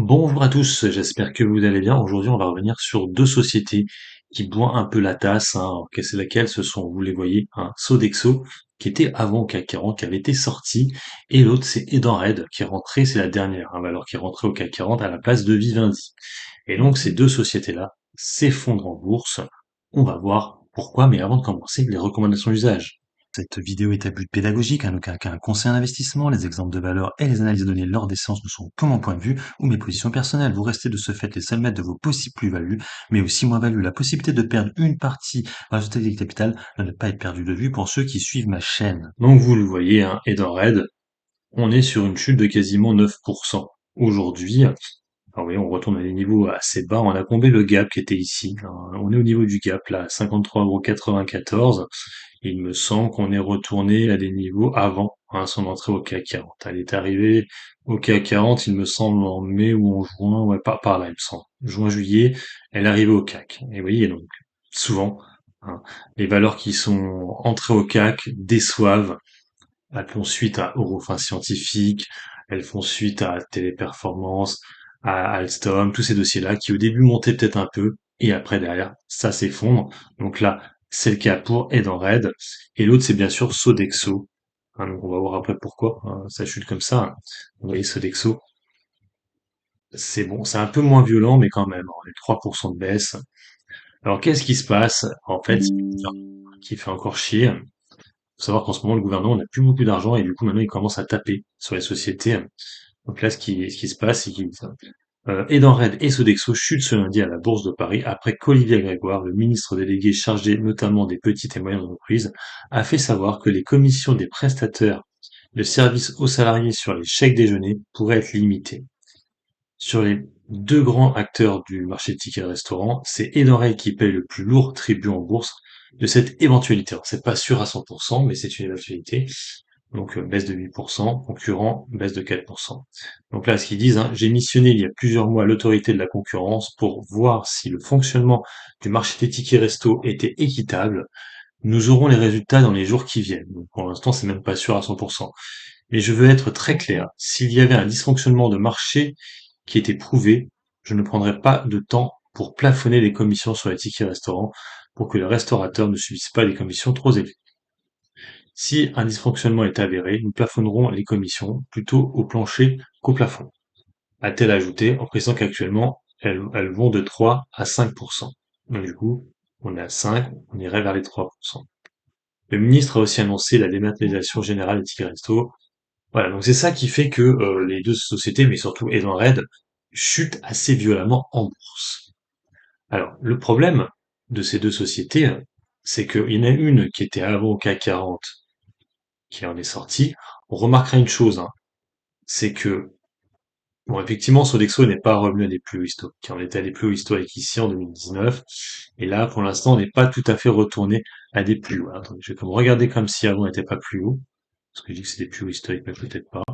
Bonjour à tous, j'espère que vous allez bien. Aujourd'hui, on va revenir sur deux sociétés qui boivent un peu la tasse, hein. Alors, c'est laquelle? Ce sont, vous les voyez, un Sodexo qui était avant au CAC 40, qui avait été sorti, et l'autre c'est Edenred qui est rentré, c'est la dernière, hein, alors qui est rentré au CAC 40 à la place de Vivendi. Et donc ces deux sociétés-là s'effondrent en bourse. On va voir pourquoi, mais avant de commencer, les recommandations d'usage. Cette vidéo est à but pédagogique, en aucun cas un conseil d'investissement. Les exemples de valeur et les analyses de données lors des séances ne sont que mon point de vue ou mes positions personnelles. Vous restez de ce fait les seuls maîtres de vos possibles plus-values, mais aussi moins-values. La possibilité de perdre une partie dans la totalité du capital ne doit pas être perdue de vue pour ceux qui suivent ma chaîne. Donc vous le voyez, hein, Edenred, on est sur une chute de quasiment 9%. Aujourd'hui, alors vous voyez, on retourne à des niveaux assez bas. On a comblé le gap qui était ici, hein. On est au niveau du gap, là, à 53,94 €. Il me semble qu'on est retourné à des niveaux avant, hein, son entrée au CAC 40. Elle est arrivée au CAC 40, il me semble, en mai ou en juin, ouais, par là, il me semble. Juin, juillet, elle est arrivée au CAC. Et vous voyez, donc, souvent, hein, les valeurs qui sont entrées au CAC déçoivent. Elles font suite à Eurofin Scientifique, elles font suite à Téléperformance, à Alstom, tous ces dossiers-là qui au début montaient peut-être un peu, et après derrière, ça s'effondre. Donc là, c'est le cas pour Edenred, et l'autre c'est bien sûr Sodexo. Hein, donc on va voir après pourquoi, hein, ça chute comme ça, hein. Vous voyez Sodexo, c'est bon, c'est un peu moins violent, mais quand même, hein, on est 3% de baisse. Alors qu'est-ce qui se passe? En fait, qui fait encore chier. Faut savoir qu'en ce moment, le gouvernement n'a plus beaucoup d'argent et du coup, maintenant, il commence à taper sur les sociétés. Donc là, ce qui se passe, c'est qu'il Edenred et Sodexo chutent ce lundi à la Bourse de Paris après qu'Olivier Grégoire, le ministre délégué chargé notamment des petites et moyennes entreprises, a fait savoir que les commissions des prestataires de services aux salariés sur les chèques déjeuner pourraient être limitées. Sur les deux grands acteurs du marché de tickets restaurants, c'est Edenred qui paye le plus lourd tribut en bourse de cette éventualité. Alors, c'est pas sûr à 100%, mais c'est une éventualité. Donc baisse de 8%, concurrent baisse de 4%. Donc là, ce qu'ils disent, hein, j'ai missionné il y a plusieurs mois l'autorité de la concurrence pour voir si le fonctionnement du marché des tickets resto était équitable. Nous aurons les résultats dans les jours qui viennent. Donc pour l'instant, c'est même pas sûr à 100%. Mais je veux être très clair. S'il y avait un dysfonctionnement de marché qui était prouvé, je ne prendrais pas de temps pour plafonner les commissions sur les tickets restaurants pour que les restaurateurs ne subissent pas des commissions trop élevées. Si un dysfonctionnement est avéré, nous plafonnerons les commissions plutôt au plancher qu'au plafond, a-t-elle ajouté en précisant qu'actuellement, elles vont de 3 à 5%. Donc du coup, on est à 5, on irait vers les 3%. Le ministre a aussi annoncé la dématérialisation générale des tickets resto. Voilà, donc c'est ça qui fait que les deux sociétés, mais surtout Edenred, chutent assez violemment en bourse. Alors, le problème de ces deux sociétés, c'est qu'il y en a une qui était avant au CAC 40, qui en est sortie. On remarquera une chose, hein, c'est que, bon, effectivement, Sodexo n'est pas revenu à des plus hauts historiques. On était à des plus hauts historiques ici en 2019, et là, pour l'instant, on n'est pas tout à fait retourné à des plus hauts. Attendez, je vais comme regarder comme si avant on n'était pas plus haut, parce que je dis que c'est des plus hauts historiques, mais peut-être pas.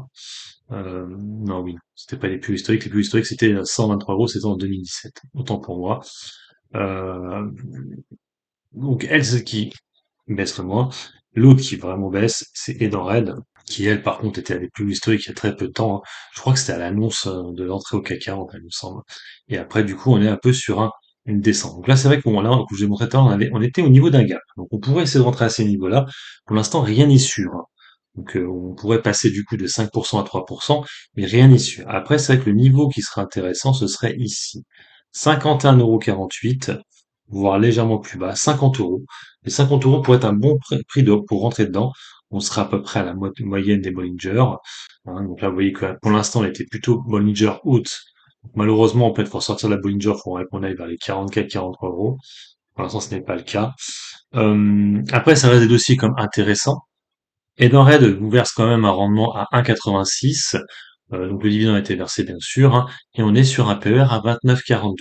Non, oui, c'était pas les plus hauts historiques. Les plus hauts historiques, c'était 123 euros, c'était en 2017. Autant pour moi. Euh, donc, elle, c'est qui baisse le moins. L'autre qui vraiment baisse, c'est Edenred, qui elle, par contre, était à des plus hauts historiques il y a très peu de temps, hein. Je crois que c'était à l'annonce de l'entrée au CAC 40, il me semble. Et après, du coup, on est un peu sur une descente. Donc là, c'est vrai que bon, là, comme je l'ai montré tout à l'heure, on était au niveau d'un gap. Donc on pourrait essayer de rentrer à ces niveaux-là. Pour l'instant, rien n'est sûr, hein. Donc on pourrait passer du coup de 5% à 3%, mais rien n'est sûr. Après, c'est vrai que le niveau qui serait intéressant, ce serait ici. 51,48 €, voire légèrement plus bas, 50 euros. Les 50 euros pourraient être un bon prix pour rentrer dedans. On sera à peu près à la moyenne des Bollinger, hein. Donc là, vous voyez que pour l'instant, elle était plutôt Bollinger haute. Donc, malheureusement, peut-être pour sortir de la Bollinger, il faudrait qu'on aille vers les 44-43 euros. Pour l'instant, ce n'est pas le cas. Après, ça reste des dossiers comme intéressants. Edenred vous verse quand même un rendement à 1,86. Donc le dividende a été versé, bien sûr, hein, et on est sur un PER à 29,42.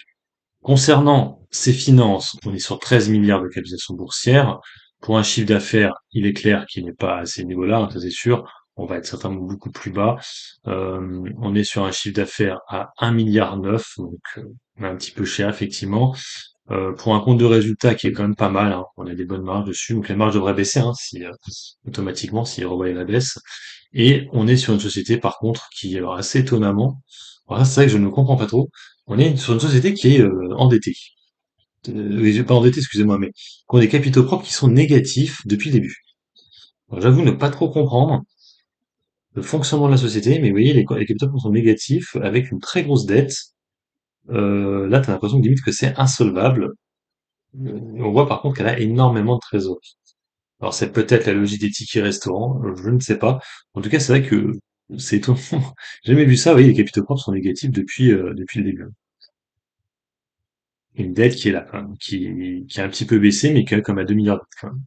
Concernant ces finances, on est sur 13 milliards de capitalisation boursière. Pour un chiffre d'affaires, il est clair qu'il n'est pas à ces niveaux-là, hein, ça c'est sûr. On va être certainement beaucoup plus bas. On est sur un chiffre d'affaires à 1,9 milliard, donc on est un petit peu cher effectivement. Pour un compte de résultat qui est quand même pas mal, hein, on a des bonnes marges dessus, donc les marges devraient baisser, hein, si, automatiquement s'ils revoyaient la baisse. Et on est sur une société par contre qui, alors assez étonnamment, Voilà, c'est vrai que je ne comprends pas trop. On est sur une société qui est endettée. Oui, pas endettée, excusez-moi, mais qui ont des capitaux propres qui sont négatifs depuis le début. Alors, j'avoue ne pas trop comprendre le fonctionnement de la société, mais vous voyez, les capitaux propres sont négatifs avec une très grosse dette. Là, t'as l'impression limite que c'est insolvable. On voit par contre qu'elle a énormément de trésorerie. Alors c'est peut-être la logique des tickets restaurants, je ne sais pas. En tout cas, c'est vrai que c'est étonnant. J'ai jamais vu ça, vous voyez, les capitaux propres sont négatifs depuis le début. Une dette qui est là, quand même, qui a un petit peu baissé, mais qui est comme à 2 milliards quand même.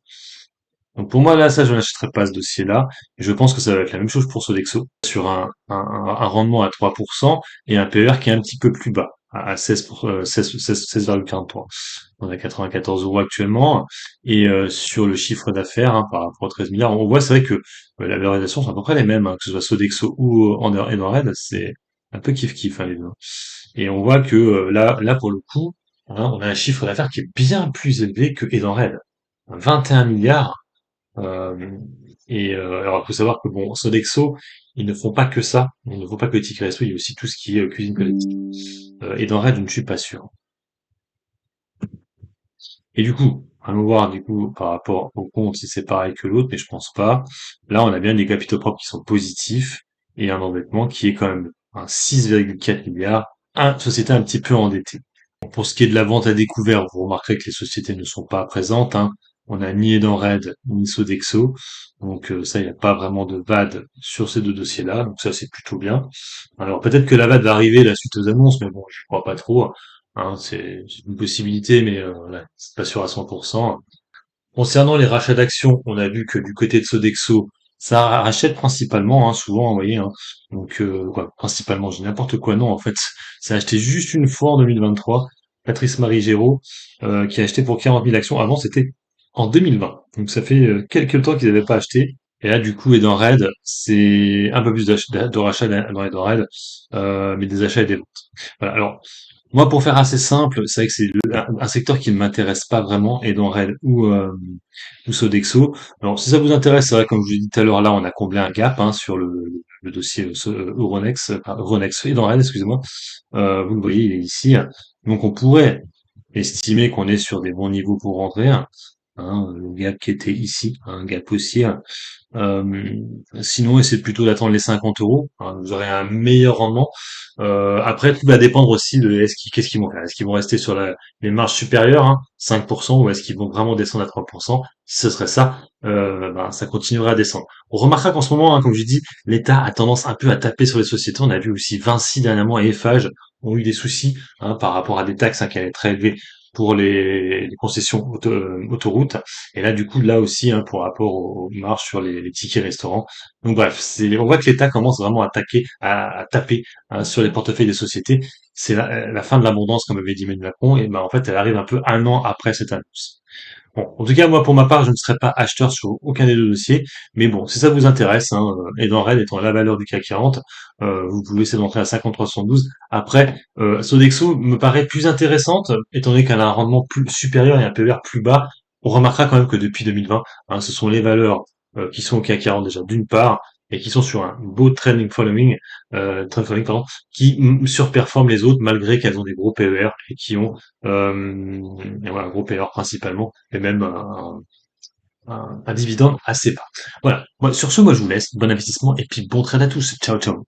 Donc pour moi, là, ça, je n'achèterai pas ce dossier-là. Et je pense que ça va être la même chose pour Sodexo, sur un rendement à 3% et un PER qui est un petit peu plus bas, à 16,43. On est à 94 euros actuellement. Et sur le chiffre d'affaires, hein, par rapport aux 13 milliards, on voit, c'est vrai que la valorisation sont à peu près les mêmes, hein, que ce soit Sodexo ou Edenred, c'est un peu kiff-kiff, hein, les deux. Et on voit que là, pour le coup, hein, on a un chiffre d'affaires qui est bien plus élevé que Edenred. 21 milliards. euh, alors, il faut savoir que bon, Sodexo, ils ne font pas que ça. Ils ne font pas que Ticket Resto, il y a aussi tout ce qui est cuisine collective. Edenred, je ne suis pas sûr. Et du coup, allons voir du coup par rapport au compte si c'est pareil que l'autre, mais je pense pas. Là, on a bien des capitaux propres qui sont positifs et un endettement qui est quand même un 6,4 milliards, société un petit peu endettée. Pour ce qui est de la vente à découvert, vous remarquerez que les sociétés ne sont pas présentes, hein. On n'a ni Edenred ni Sodexo, donc ça, il n'y a pas vraiment de VAD sur ces deux dossiers-là, donc ça c'est plutôt bien. Alors peut-être que la VAD va arriver la suite aux annonces, mais bon, je crois pas trop, hein. C'est une possibilité, mais voilà, c'est pas sûr à 100%. Concernant les rachats d'actions, on a vu que du côté de Sodexo, ça rachète principalement, hein, souvent, vous voyez, hein. Donc, quoi, principalement, je dis n'importe quoi, non, en fait, c'est acheté juste une fois en 2023. Patrice Marie Géraud, qui a acheté pour 40 000 actions. Avant, c'était en 2020. Donc, ça fait quelques temps qu'ils n'avaient pas acheté. Et là, du coup, et dans Red, c'est un peu plus de rachats dans Edenred, mais des achats et des ventes. Voilà. Alors, moi, pour faire assez simple, c'est vrai que c'est un secteur qui ne m'intéresse pas vraiment, Edenred ou Sodexo. Alors, si ça vous intéresse, c'est vrai, comme je vous l'ai dit tout à l'heure, là, on a comblé un gap, hein, sur le dossier Euronext, Euronext, Edenred, excusez-moi. Vous le voyez, il est ici. Donc, on pourrait estimer qu'on est sur des bons niveaux pour rentrer, hein. Le gap qui était ici, un gap haussier. Euh, Sinon, essayez plutôt d'attendre les 50 euros, hein, vous aurez un meilleur rendement. Après, tout va dépendre aussi de qu'est-ce qu'ils vont faire. Est-ce qu'ils vont rester sur les marges supérieures, hein, 5%, ou est-ce qu'ils vont vraiment descendre à 3%? Si ce serait ça, ben, ça continuera à descendre. On remarquera qu'en ce moment, hein, comme je dis, l'État a tendance un peu à taper sur les sociétés. On a vu aussi Vinci dernièrement et Eiffage ont eu des soucis, hein, par rapport à des taxes, hein, qui allaient être très élevées pour les concessions autoroutes. Et là, du coup, là aussi, hein, pour rapport aux marges sur les tickets restaurants. Donc bref, on voit que l'État commence vraiment à à taper, hein, sur les portefeuilles des sociétés. C'est la fin de l'abondance, comme avait dit Emmanuel Macron, et ben en fait, elle arrive un peu un an après cette annonce. Bon, en tout cas, moi, pour ma part, je ne serai pas acheteur sur aucun des deux dossiers, mais bon, si ça vous intéresse, hein, Edenred étant la valeur du CAC 40, vous pouvez essayer d'entrer à 53,72. Après, Sodexo me paraît plus intéressante, étant donné qu'elle a un rendement plus supérieur et un PER plus bas. On remarquera quand même que depuis 2020, hein, ce sont les valeurs qui sont au CAC 40 déjà d'une part, et qui sont sur un beau trend following, pardon, qui surperforment les autres malgré qu'elles ont des gros PER et qui ont et voilà, un gros PER principalement, et même un dividende assez bas. Voilà. Sur ce, moi je vous laisse. Bon investissement et puis bon trade à tous. Ciao, ciao.